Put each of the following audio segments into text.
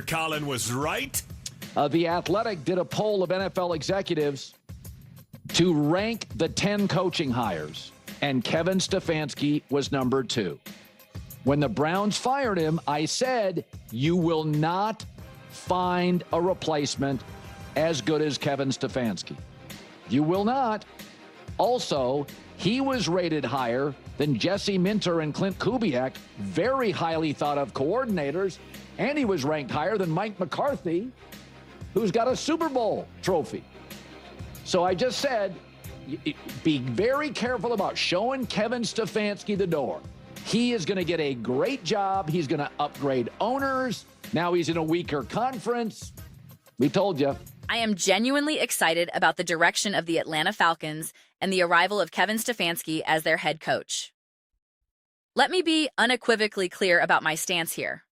Colin was right. The Athletic did a poll of NFL executives to rank the 10 coaching hires, and Kevin Stefanski was number 2. When the Browns fired him, I said, you will not find a replacement as good as Kevin Stefanski. You will not. Also, he was rated higher than Jesse Minter and Clint Kubiak, very highly thought of coordinators, and he was ranked higher than Mike McCarthy, who's got a Super Bowl trophy. So I just said, be very careful about showing Kevin Stefanski the door. He is going to get a great job. He's going to upgrade owners. Now he's in a weaker conference. We told you. I am genuinely excited about the direction of the Atlanta Falcons and the arrival of Kevin Stefanski as their head coach. Let me be unequivocally clear about my stance here.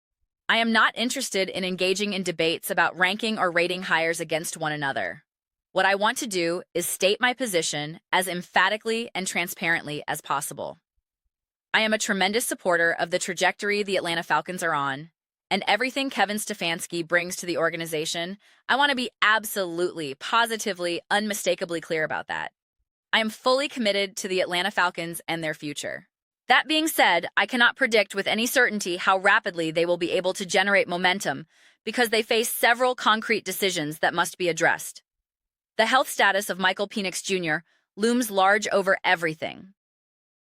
I am not interested in engaging in debates about ranking or rating hires against one another. What I want to do is state my position as emphatically and transparently as possible. I am a tremendous supporter of the trajectory the Atlanta Falcons are on, and everything Kevin Stefanski brings to the organization. I want to be absolutely, positively, unmistakably clear about that. I am fully committed to the Atlanta Falcons and their future. That being said, I cannot predict with any certainty how rapidly they will be able to generate momentum because they face several concrete decisions that must be addressed. The health status of Michael Penix Jr. looms large over everything.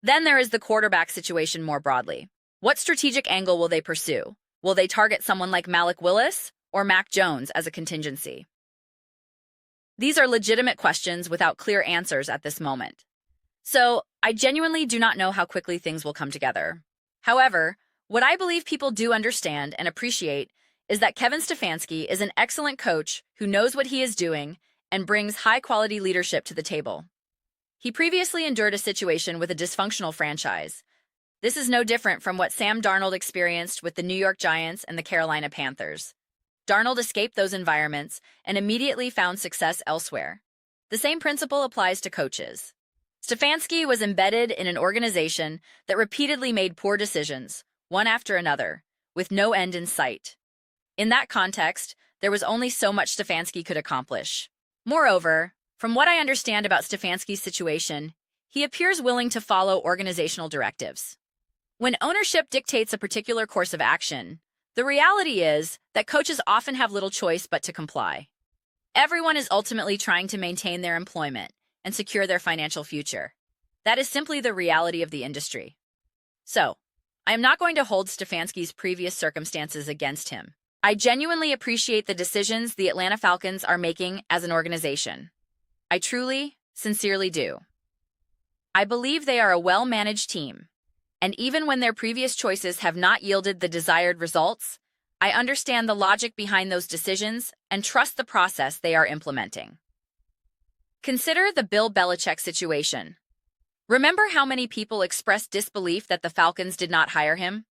Then there is the quarterback situation more broadly. What strategic angle will they pursue? Will they target someone like Malik Willis or Mac Jones as a contingency? These are legitimate questions without clear answers at this moment. So, I genuinely do not know how quickly things will come together. However, what I believe people do understand and appreciate is that Kevin Stefanski is an excellent coach who knows what he is doing and brings high-quality leadership to the table. He previously endured a situation with a dysfunctional franchise. This is no different from what Sam Darnold experienced with the New York Giants and the Carolina Panthers. Darnold escaped those environments and immediately found success elsewhere. The same principle applies to coaches. Stefanski was embedded in an organization that repeatedly made poor decisions, one after another, with no end in sight. In that context, there was only so much Stefanski could accomplish. Moreover, from what I understand about Stefanski's situation, he appears willing to follow organizational directives. When ownership dictates a particular course of action, the reality is that coaches often have little choice but to comply. Everyone is ultimately trying to maintain their employment and secure their financial future. That is simply the reality of the industry. So, I am not going to hold Stefanski's previous circumstances against him. I genuinely appreciate the decisions the Atlanta Falcons are making as an organization. I truly, sincerely do. I believe they are a well-managed team, and even when their previous choices have not yielded the desired results, I understand the logic behind those decisions and trust the process they are implementing. Consider the Bill Belichick situation. Remember how many people expressed disbelief that the Falcons did not hire him?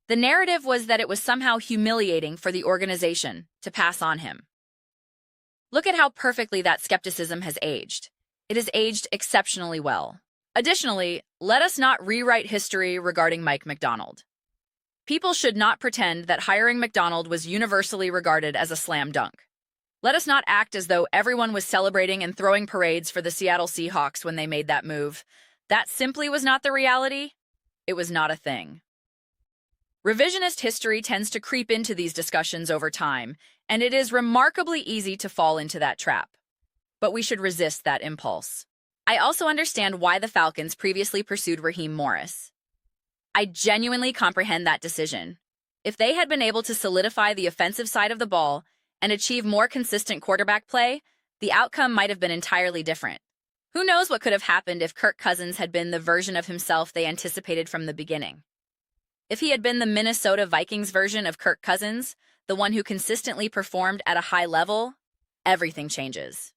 The narrative was that it was somehow humiliating for the organization to pass on him. Look at how perfectly that skepticism has aged. It has aged exceptionally well. Additionally, let us not rewrite history regarding Mike Macdonald. People should not pretend that hiring Macdonald was universally regarded as a slam dunk. Let us not act as though everyone was celebrating and throwing parades for the Seattle Seahawks when they made that move. That simply was not the reality. It was not a thing. Revisionist history tends to creep into these discussions over time, and it is remarkably easy to fall into that trap. But we should resist that impulse. I also understand why the Falcons previously pursued Raheem Morris. I genuinely comprehend that decision. If they had been able to solidify the offensive side of the ball and achieve more consistent quarterback play, the outcome might have been entirely different. Who knows what could have happened if Kirk Cousins had been the version of himself they anticipated from the beginning? If he had been the Minnesota Vikings version of Kirk Cousins, the one who consistently performed at a high level, everything changes.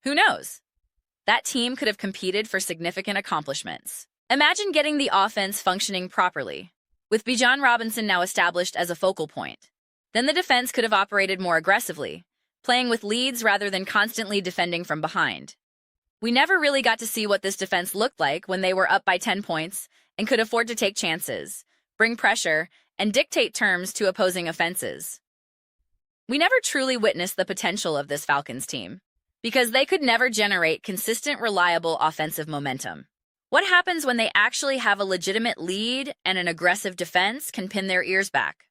Who knows? That team could have competed for significant accomplishments. Imagine getting the offense functioning properly, with Bijan Robinson now established as a focal point. Then the defense could have operated more aggressively, playing with leads rather than constantly defending from behind. We never really got to see what this defense looked like when they were up by 10 points and could afford to take chances, bring pressure, and dictate terms to opposing offenses. We never truly witnessed the potential of this Falcons team because they could never generate consistent, reliable offensive momentum. What happens when they actually have a legitimate lead and an aggressive defense can pin their ears back?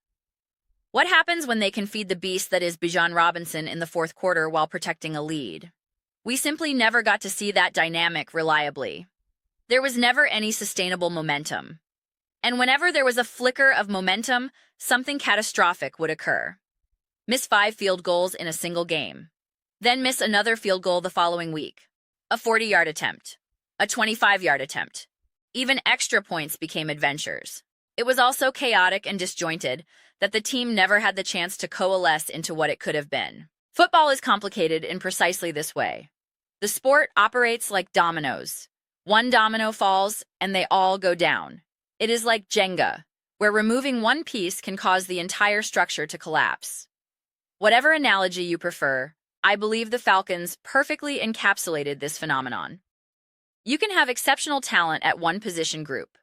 What happens when they can feed the beast that is Bijan Robinson in the fourth quarter while protecting a lead? We simply never got to see that dynamic reliably. There was never any sustainable momentum. And whenever there was a flicker of momentum, something catastrophic would occur. Miss 5 field goals in a single game. Then miss another field goal the following week. A 40-yard attempt. A 25-yard attempt. Even extra points became adventures. It was all so chaotic and disjointed that the team never had the chance to coalesce into what it could have been. Football is complicated in precisely this way. The sport operates like dominoes. One domino falls, and they all go down. It is like Jenga, where removing one piece can cause the entire structure to collapse. Whatever analogy you prefer, I believe the Falcons perfectly encapsulated this phenomenon. You can have exceptional talent at one position group,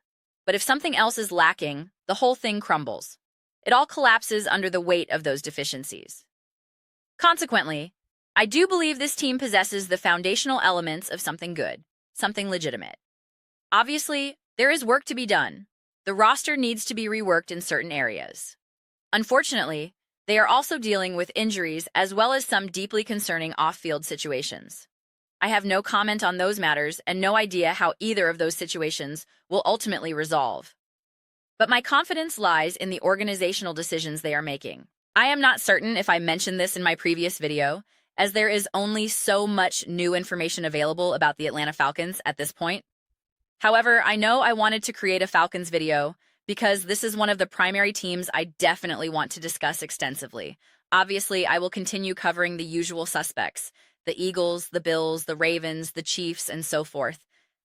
but if something else is lacking, the whole thing crumbles. It all collapses under the weight of those deficiencies. Consequently, I do believe this team possesses the foundational elements of something good, something legitimate. Obviously, there is work to be done. The roster needs to be reworked in certain areas. Unfortunately, they are also dealing with injuries as well as some deeply concerning off-field situations. I have no comment on those matters and no idea how either of those situations will ultimately resolve. But my confidence lies in the organizational decisions they are making. I am not certain if I mentioned this in my previous video, as there is only so much new information available about the Atlanta Falcons at this point. However, I know I wanted to create a Falcons video because this is one of the primary teams I definitely want to discuss extensively. Obviously, I will continue covering the usual suspects, the Eagles, the Bills, the Ravens, the Chiefs, and so forth.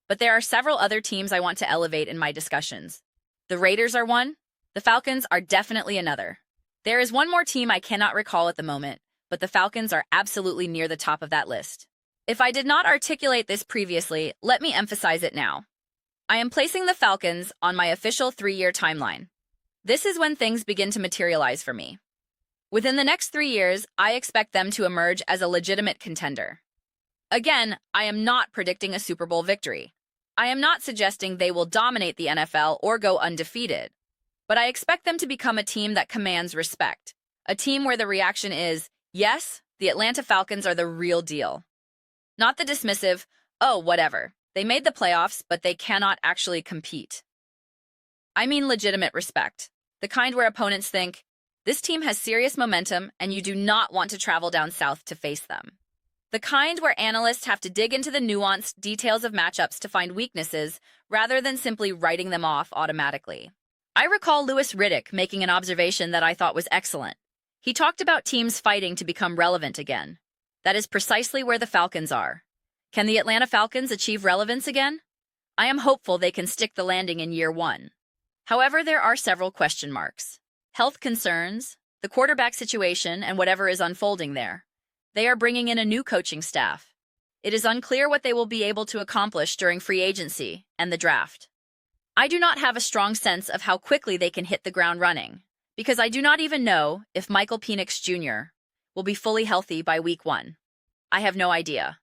But there are several other teams I want to elevate in my discussions. The Raiders are one. The Falcons are definitely another. There is one more team I cannot recall at the moment, but the Falcons are absolutely near the top of that list. If I did not articulate this previously, let me emphasize it now. I am placing the Falcons on my official 3-year timeline. This is when things begin to materialize for me. Within the next 3 years, I expect them to emerge as a legitimate contender. Again, I am not predicting a Super Bowl victory. I am not suggesting they will dominate the NFL or go undefeated. But I expect them to become a team that commands respect. A team where the reaction is, yes, the Atlanta Falcons are the real deal. Not the dismissive, oh, whatever. They made the playoffs, but they cannot actually compete. I mean legitimate respect. The kind where opponents think, this team has serious momentum and you do not want to travel down south to face them. The kind where analysts have to dig into the nuanced details of matchups to find weaknesses rather than simply writing them off automatically. I recall Louis Riddick making an observation that I thought was excellent. He talked about teams fighting to become relevant again. That is precisely where the Falcons are. Can the Atlanta Falcons achieve relevance again? I am hopeful they can stick the landing in year 1. However, there are several question marks. Health concerns, the quarterback situation, and whatever is unfolding there. They are bringing in a new coaching staff. It is unclear what they will be able to accomplish during free agency and the draft. I do not have a strong sense of how quickly they can hit the ground running, because I do not even know if Michael Penix Jr. will be fully healthy by week 1. I have no idea.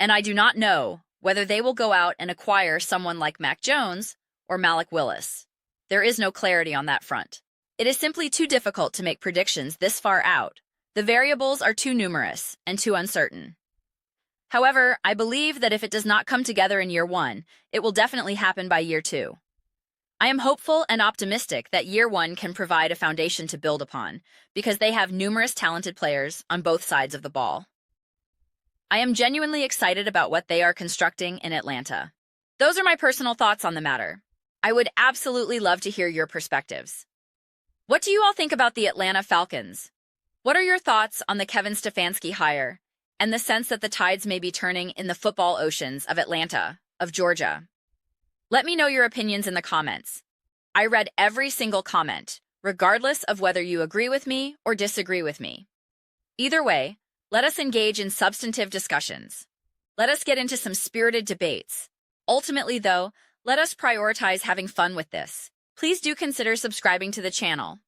And I do not know whether they will go out and acquire someone like Mac Jones or Malik Willis. There is no clarity on that front. It is simply too difficult to make predictions this far out. The variables are too numerous and too uncertain. However, I believe that if it does not come together in year 1, it will definitely happen by year 2. I am hopeful and optimistic that year 1 can provide a foundation to build upon, because they have numerous talented players on both sides of the ball. I am genuinely excited about what they are constructing in Atlanta. Those are my personal thoughts on the matter. I would absolutely love to hear your perspectives. What do you all think about the Atlanta Falcons? What are your thoughts on the Kevin Stefanski hire and the sense that the tides may be turning in the football oceans of Atlanta, of Georgia? Let me know your opinions in the comments. I read every single comment, regardless of whether you agree with me or disagree with me. Either way, let us engage in substantive discussions. Let us get into some spirited debates. Ultimately, though, let us prioritize having fun with this. Please do consider subscribing to the channel.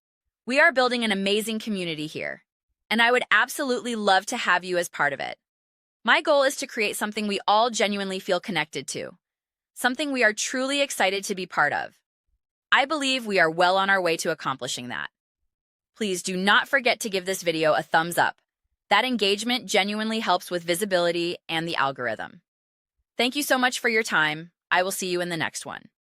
We are building an amazing community here. and I would absolutely love to have you as part of it. My goal is to create something we all genuinely feel connected to, something we are truly excited to be part of. I believe we are well on our way to accomplishing that. Please do not forget to give this video a thumbs up. That engagement genuinely helps with visibility and the algorithm. Thank you so much for your time. I will see you in the next one.